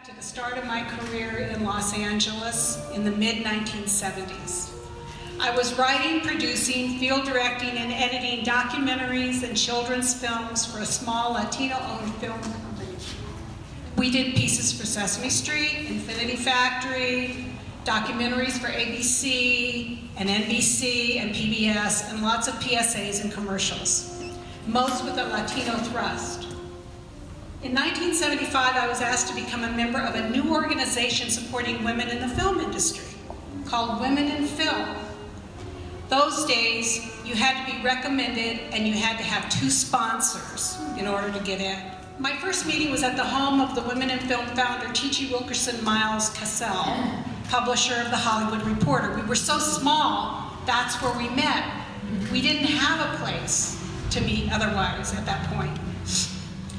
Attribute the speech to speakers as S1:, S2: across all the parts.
S1: to the start of my career in Los Angeles in the mid-1970s. I was writing, producing, field directing, and editing documentaries and children's films for a small Latino-owned film company. We did pieces for Sesame Street, Infinity Factory, documentaries for ABC and NBC and PBS, and lots of PSAs and commercials, most with a Latino thrust. In 1975, I was asked to become a member of a new organization supporting women in the film industry called Women in Film. Those days, you had to be recommended and you had to have 2 sponsors in order to get in. My first meeting was at the home of the Women in Film founder, T.G. Wilkerson Miles Cassell, publisher of The Hollywood Reporter. We were so small, that's where we met. We didn't have a place to meet otherwise at that point.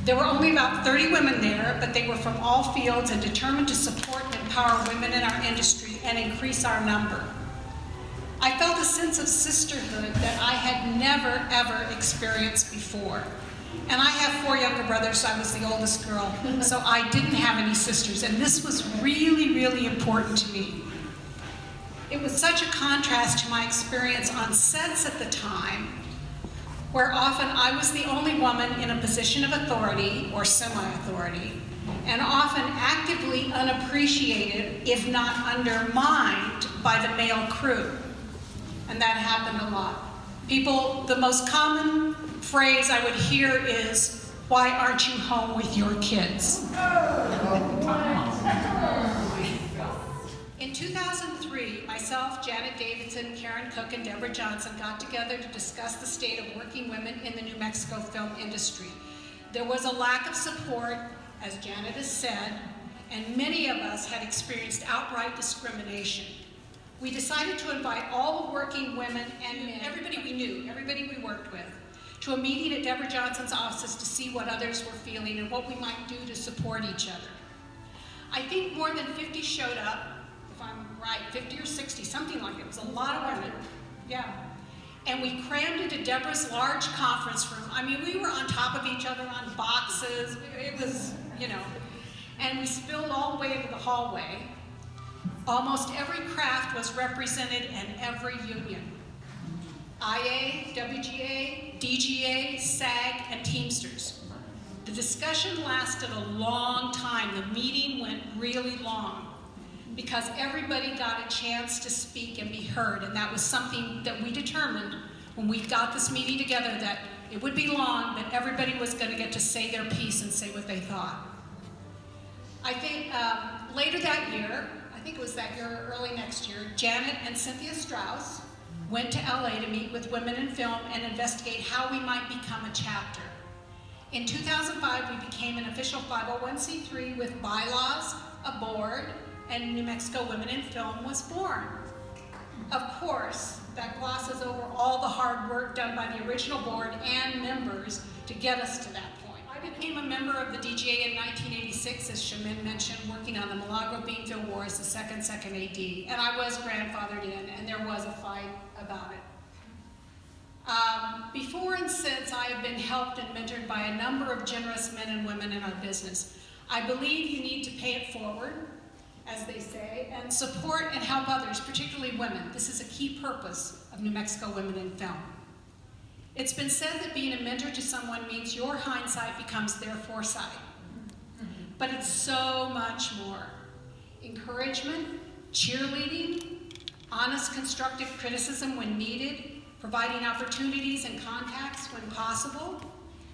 S1: There were only about 30 women there, but they were from all fields and determined to support and empower women in our industry and increase our number. I felt a sense of sisterhood that I had never, ever experienced before. And I have 4 younger brothers, so I was the oldest girl, so I didn't have any sisters, and this was really, really important to me. It was such a contrast to my experience on sets at the time, where often I was the only woman in a position of authority or semi-authority, and often actively unappreciated, if not undermined, by the male crew. And that happened a lot. The most common phrase I would hear is, "Why aren't you home with your kids?" In 2003, myself, Janet Davidson, Kaaren Cook, and Deborah Johnson got together to discuss the state of working women in the New Mexico film industry. There was a lack of support, as Janet has said, and many of us had experienced outright discrimination. We decided to invite all the working women and men, everybody we knew, everybody we worked with, to a meeting at Deborah Johnson's offices to see what others were feeling and what we might do to support each other. I think more than 50 showed up, if I'm right, 50 or 60, something like it. It was a lot of women, yeah. And we crammed into Deborah's large conference room. I mean, we were on top of each other on boxes. It was, and we spilled all the way into the hallway. Almost every craft was represented and every union. IA, WGA, DGA, SAG, and Teamsters. The discussion lasted a long time. The meeting went really long because everybody got a chance to speak and be heard, and that was something that we determined when we got this meeting together, that it would be long, but everybody was going to get to say their piece and say what they thought. I think later that year, I think it was that year or early next year, Janet and Cynthia Strauss went to LA to meet with Women in Film and investigate how we might become a chapter. In 2005, we became an official 501c3 with bylaws, a board, and New Mexico Women in Film was born. Of course, that glosses over all the hard work done by the original board and members to get us to that point. I became a member of the DGA in 1986, as Shamin mentioned, working on the Milagro Beanfield War as the second AD, and I was grandfathered in, and there was a fight about it. Before and since, I have been helped and mentored by a number of generous men and women in our business. I believe you need to pay it forward, as they say, and support and help others, particularly women. This is a key purpose of New Mexico Women in Film. It's been said that being a mentor to someone means your hindsight becomes their foresight. But it's so much more. Encouragement, cheerleading, honest, constructive criticism when needed, providing opportunities and contacts when possible,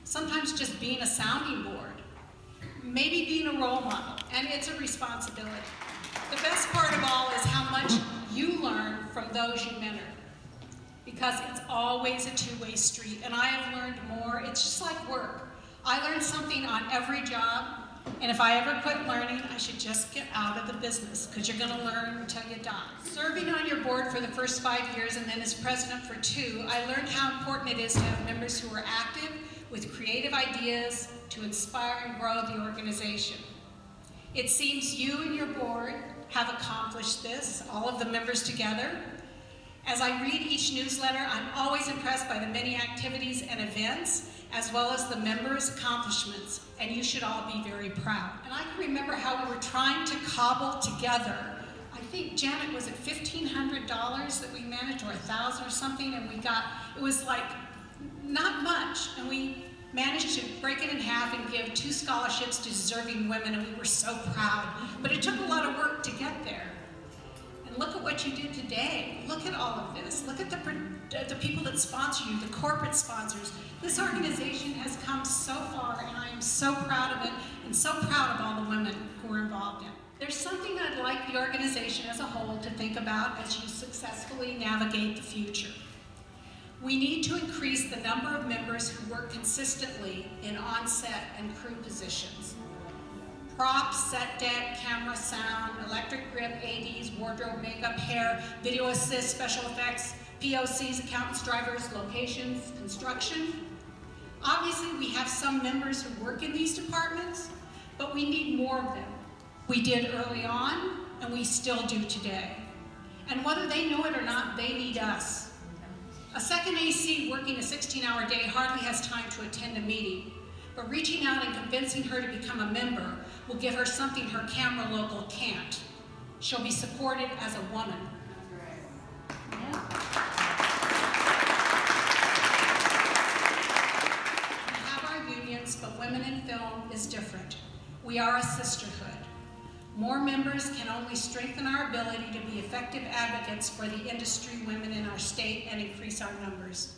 S1: sometimes just being a sounding board, maybe being a role model, and it's a responsibility. The best part of all is how much you learn from those you mentor, because it's always a two-way street, and I have learned more. It's just like work. I learned something on every job, and if I ever quit learning, I should just get out of the business, because you're going to learn until you die. Serving on your board for the first 5 years and then as president for 2, I learned how important it is to have members who are active with creative ideas to inspire and grow the organization. It seems you and your board have accomplished this, all of the members together. As I read each newsletter, I'm always impressed by the many activities and events as well as the members' accomplishments, and you should all be very proud. And I can remember how we were trying to cobble together, I think, Janet, was it $1,500 that we managed, or $1,000 or something, and it was like not much, and we managed to break it in half and give 2 scholarships to deserving women, and we were so proud. But it took a lot of work to get there. And look at what you did today. Look at all of this. Look at the people that sponsor you, the corporate sponsors. This organization has come so far, and I am so proud of it, and so proud of all the women who are involved in it. There's something I'd like the organization as a whole to think about as you successfully navigate the future. We need to increase the number of members who work consistently in on-set and crew positions. Props, set deck, camera, sound, electric grip, ADs, wardrobe, makeup, hair, video assist, special effects, POCs, accountants, drivers, locations, construction. Obviously, we have some members who work in these departments, but we need more of them. We did early on, and we still do today. And whether they know it or not, they need us. A second AC working a 16-hour day hardly has time to attend a meeting, but reaching out and convincing her to become a member will give her something her camera local can't. She'll be supported as a woman. Yeah. We have our unions, but Women in Film is different. We are a sisterhood. More members can only strengthen our ability to be effective advocates for the industry women in our state and increase our numbers.